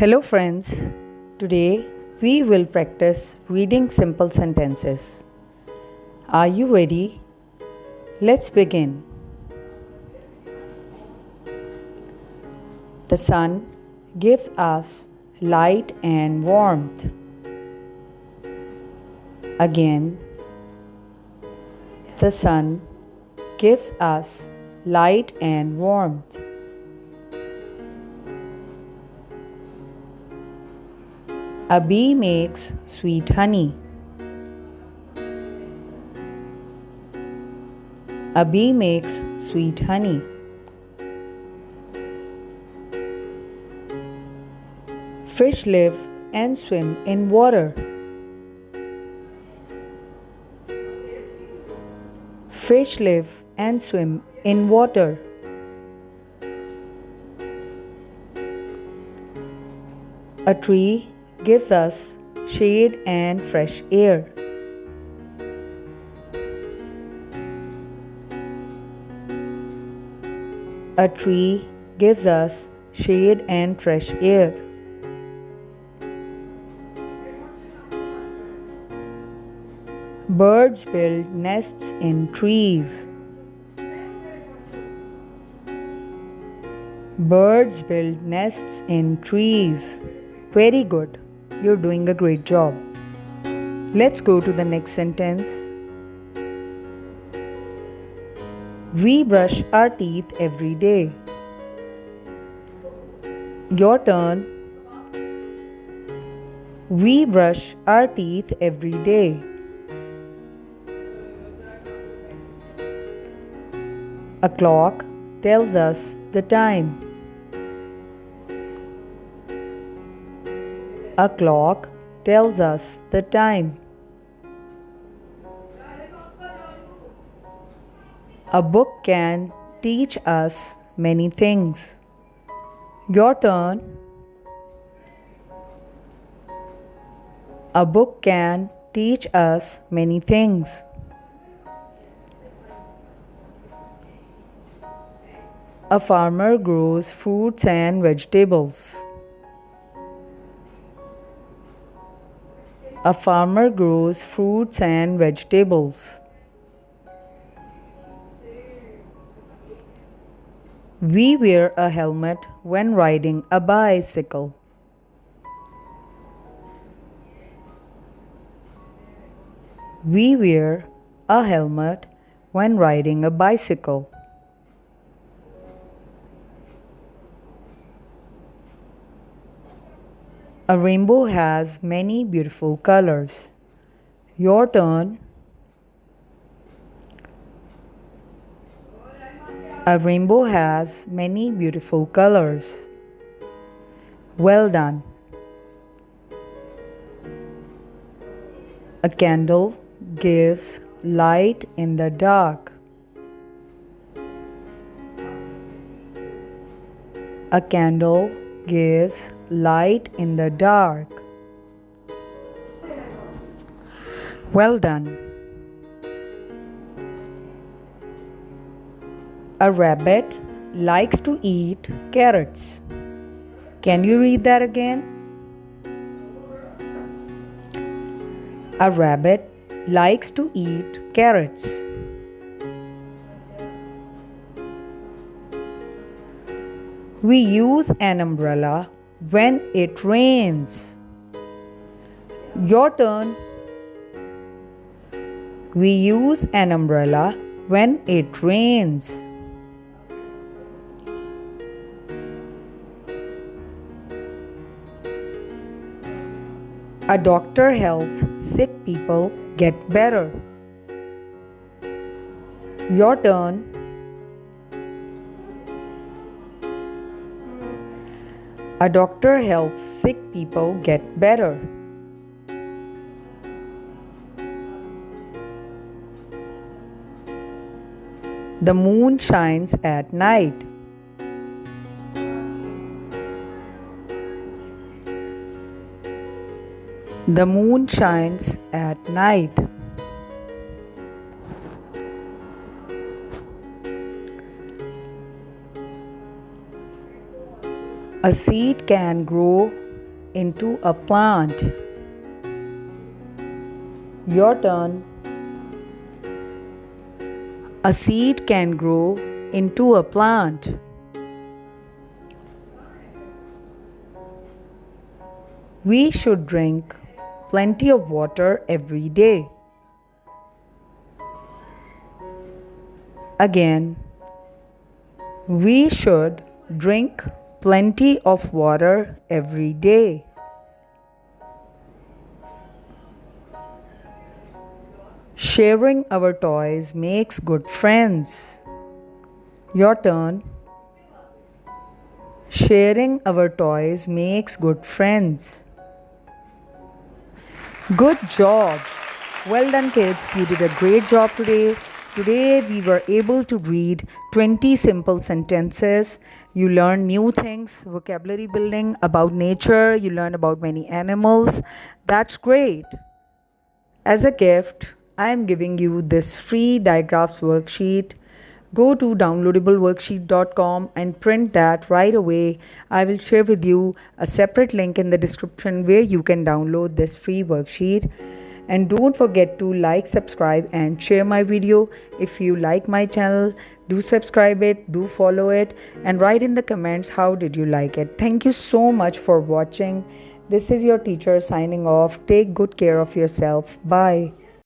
Hello, friends. Today we will practice reading simple sentences. Are you ready? Let's begin. The sun gives us light and warmth. Again, the sun gives us light and warmth. A bee makes sweet honey. A bee makes sweet honey. Fish live and swim in water. Fish live and swim in water. A tree gives us shade and fresh air. A tree gives us shade and fresh air. Birds build nests in trees. Birds build nests in trees. Very good. You're doing a great job. Let's go to the next sentence. We brush our teeth every day. Your turn. We brush our teeth every day. A clock tells us the time. A clock tells us the time. A book can teach us many things. Your turn. A book can teach us many things. A farmer grows fruits and vegetables. A farmer grows fruits and vegetables. We wear a helmet when riding a bicycle. We wear a helmet when riding a bicycle. A rainbow has many beautiful colors. Your turn. A rainbow has many beautiful colors. Well done. A candle gives light in the dark. A candle gives light in the dark. Well done. A rabbit likes to eat carrots. Can you read that again? A rabbit likes to eat carrots. We use an umbrella when it rains. Your turn. We use an umbrella when it rains. A doctor helps sick people get better. Your turn. A doctor helps sick people get better. The moon shines at night. The moon shines at night. A seed can grow into a plant. Your turn. A seed can grow into a plant. We should drink plenty of water every day. Again, we should drink plenty of water every day. Sharing our toys makes good friends. Your turn. Sharing our toys makes good friends. Good job. Well done, kids. You did a great job today. Today, we were able to read 20 simple sentences. You learned new things, vocabulary building about nature. You learned about many animals. That's great. As a gift, I am giving you this free digraphs worksheet. Go to downloadableworksheet.com and print that right away. I will share with you a separate link in the description where you can download this free worksheet. And don't forget to like, subscribe and share my video. If you like my channel, do subscribe it, do follow it and write in the comments how did you like it. Thank you so much for watching. This is your teacher signing off. Take good care of yourself. Bye.